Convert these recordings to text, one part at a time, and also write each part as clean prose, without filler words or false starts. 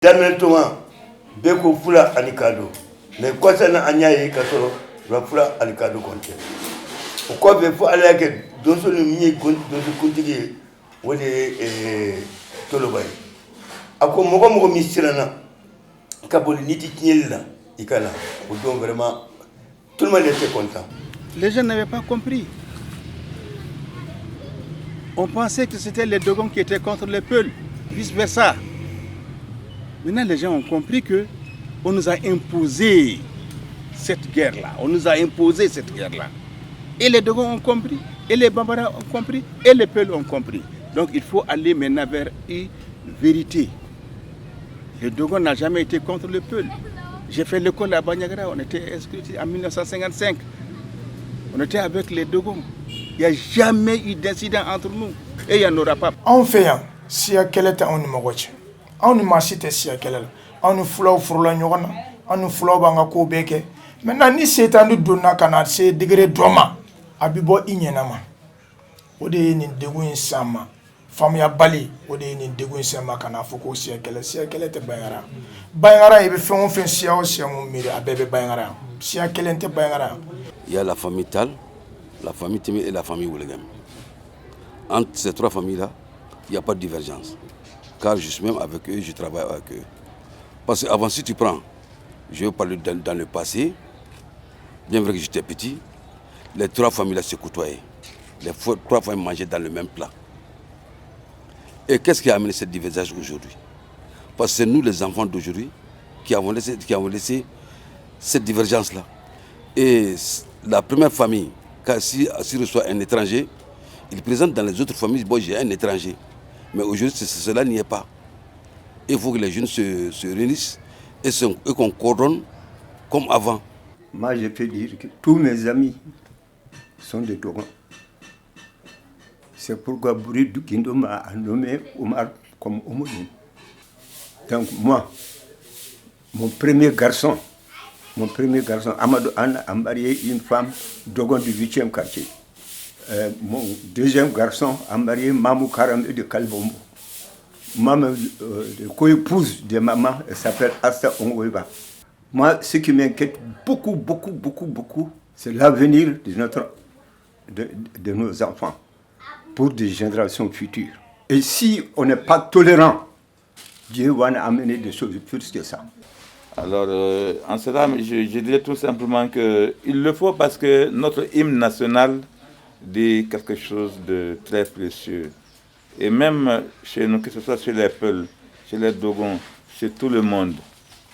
Daniel Thomas, Beko Fula Alikado. Mais quoi ça n'a anya yi kasoro, la Fula Alikado konte. Pourquoi il faut aller que dans ce milieu dans ce continent où les tolobay. Ako mogo misirana kaboli niti tinyela ikala. Donc vraiment tout le monde était content. Les gens n'avaient pas compris. On pensait que c'était les Dogons qui étaient contre les Peuls, vice versa. Maintenant, les gens ont compris que on nous a imposé cette guerre-là. On nous a imposé cette guerre-là. Et les Dogons ont compris, et les Bambara ont compris, et les Peuls ont compris. Donc il faut aller maintenant vers une vérité. Le Dogon n'a jamais été contre le Peul. J'ai fait l'école à Bandiagara, on était inscrits en 1955. On était avec les Dogons. Il n'y a jamais eu d'incident entre nous. Et il n'y en aura pas. On fait un, si à quel état on nous moque. On nous machite si à quel état. On nous flow froula nyona. On nous flow banga ko beke. Maintenant, ni c'est un donna canard, c'est degré drama. Abibo inyenama. Ode ni degun sama. Famille Bali, ode ni degun sama kana foko si à quel était bayara. Bayara, il fait un fait si à aussi mon mire à bébé bayara. Si à quel était bayara. Il y a la famille Tal, la famille Témé et la famille Oulegam. Entre ces trois familles-là, il n'y a pas de divergence. Car je suis même avec eux, je travaille avec eux. Parce qu'avant, si tu prends, je vais parler dans le passé, bien vrai que j'étais petit, les trois familles-là se côtoyaient. Les trois familles mangeaient dans le même plat. Et qu'est-ce qui a amené cette divergence aujourd'hui? Parce que c'est nous, les enfants d'aujourd'hui, qui avons laissé cette divergence-là. Et la première famille, s'il reçoit un étranger, il présente dans les autres familles, bon, j'ai un étranger. Mais aujourd'hui, cela n'y est pas. Il faut que les jeunes se réunissent et qu'on coordonne comme avant. Moi, je peux dire que tous mes amis sont des Dogons. C'est pourquoi Bouri Dukindo m'a nommé Omar comme homonyme. Donc moi, mon premier garçon, Amadou Anna, a marié une femme Dogon du 8e quartier. Mon deuxième garçon a marié Mamou Karam de Kalbombo. Maman, co-épouse de maman, elle s'appelle Asta Ongoiba. Moi, ce qui m'inquiète beaucoup, c'est l'avenir de nos enfants pour des générations futures. Et si on n'est pas tolérant, Dieu va nous amener des choses plus que ça. Alors, en cela, je dirais tout simplement qu'il le faut parce que notre hymne national dit quelque chose de très précieux. Et même chez nous, que ce soit chez les Peuls, chez les Dogons, chez tout le monde,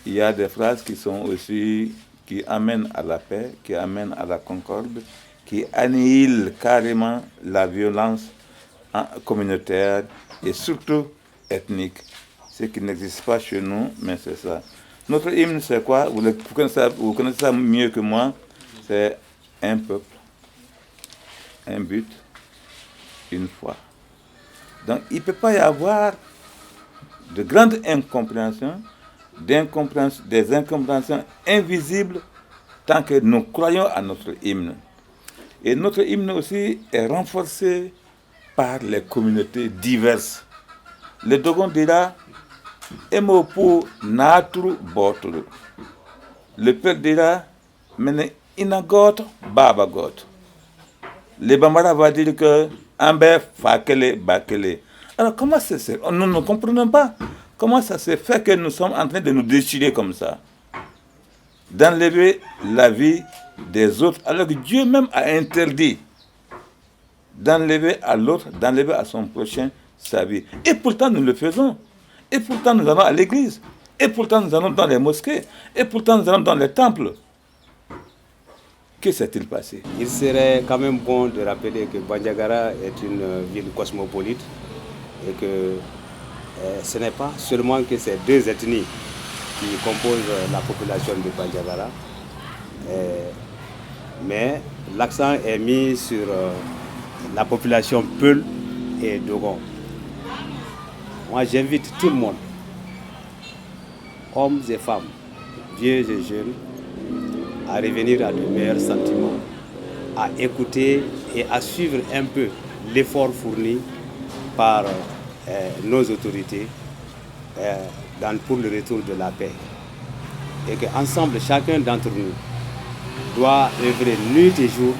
il y a des phrases qui amènent à la paix, qui amènent à la concorde, qui annihilent carrément la violence communautaire et surtout ethnique. Ce qui n'existe pas chez nous, mais c'est ça. Notre hymne, c'est quoi? Vous connaissez ça mieux que moi. C'est un peuple, un but, une foi. Donc il ne peut pas y avoir de grandes incompréhensions, des incompréhensions invisibles tant que nous croyons à notre hymne. Et notre hymne aussi est renforcé par les communautés diverses. Le Dogon dira Emopu Natru Botulu. Le Peul dira Mene Inagot Babagot. Le Bambara va dire que Amber Fakele Bakele. Alors comment c'est ça? Nous ne comprenons pas. Comment ça se fait que nous sommes en train de nous déchirer comme ça? D'enlever la vie des autres, alors que Dieu même a interdit d'enlever à l'autre, d'enlever à son prochain sa vie. Et pourtant nous le faisons. Et pourtant nous allons à l'église. Et pourtant nous allons dans les mosquées. Et pourtant nous allons dans les temples. Que s'est-il passé? Il serait quand même bon de rappeler que Bandiagara est une ville cosmopolite et que ce n'est pas seulement que ces deux ethnies qui composent la population de Bandiagara, mais l'accent est mis sur la population Peul et Dogon. Moi, j'invite tout le monde, hommes et femmes, vieux et jeunes, à revenir à de meilleurs sentiments, à écouter et à suivre un peu l'effort fourni par nos autorités pour le retour de la paix. Et qu'ensemble, chacun d'entre nous doit œuvrer nuit et jour,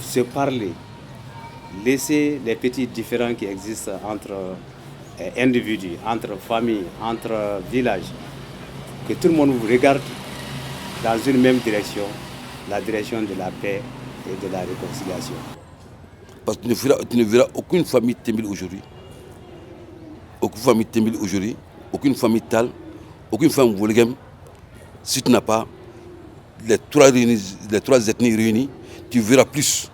se parler, laisser les petits différends qui existent entre individus, entre familles, entre villages, que tout le monde vous regarde dans une même direction, la direction de la paix et de la réconciliation. Parce que tu ne verras aucune famille Tembile aujourd'hui, aucune famille Tal, aucune famille Wolgem, si tu n'as pas les trois ethnies réunies, tu verras plus.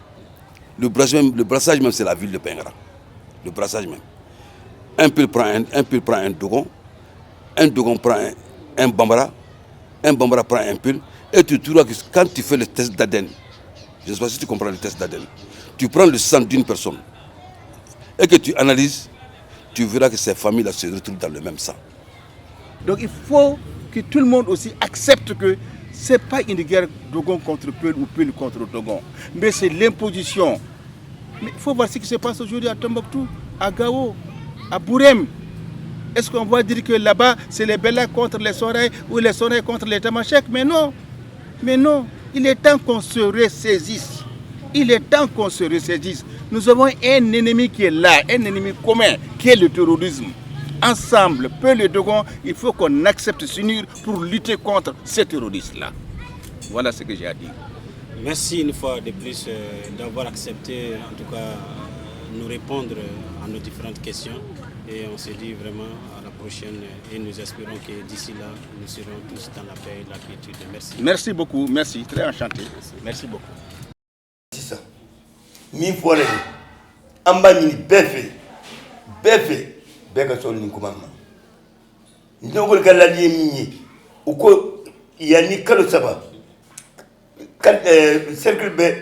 Le brassage même, c'est la ville de Pengara. Le brassage même. Un peu prend un Dogon prend un Bambara prend un Peul, et tu trouves que quand tu fais le test d'ADN, je ne sais pas si tu comprends le test d'ADN, tu prends le sang d'une personne et que tu analyses, tu verras que ces familles-là se retrouvent dans le même sang. Donc il faut que tout le monde aussi accepte que ce n'est pas une guerre Dogon contre Peul ou Peul contre Dogon, mais c'est l'imposition. Mais il faut voir ce qui se passe aujourd'hui à Tombouctou, à Gao, à Bourem. Est-ce qu'on va dire que là-bas, c'est les Bellas contre les Soreilles ou les Soreilles contre les Tamashek? Mais non, il est temps qu'on se ressaisisse. Nous avons un ennemi qui est là, un ennemi commun, qui est le terrorisme. Ensemble, Peul et Dogon, il faut qu'on accepte de s'unir pour lutter contre ces terroristes-là. Voilà ce que j'ai à dire. Merci une fois de plus d'avoir accepté, en tout cas, nous répondre à nos différentes questions. Et on se dit vraiment à la prochaine et nous espérons que d'ici là, nous serons tous dans la paix et la quiétude. Merci. Merci beaucoup, merci, très enchanté. Merci beaucoup. C'est ça. Min fɔra ye an b'a ɲini bɛɛ fɛ bɛɛ ka sɔn nin kuma ma ɲɔgɔn ka ladi ye min ye u ko yanni kalo saba cercle bɛ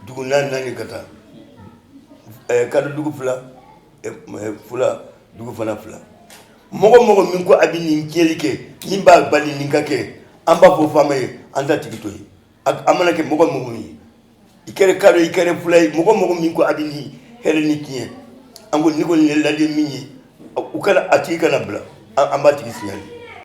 dugu naani ka taa kalo dugu fila dugu fana fila mɔgɔ min ko a bɛ nin tiɲɛli kɛ min b'a bali nin ka kɛ an b'a fɔ faama ye an t'a tigi to ye a mana kɛ mɔgɔ min ye i kɛra kalo i kɛra fila ye mɔgɔ min ko a bɛ nin hɛrɛ ni tiɲɛ an ko ni ko nin ladi min ye u kana a tigi kana bila an b'a tigi signali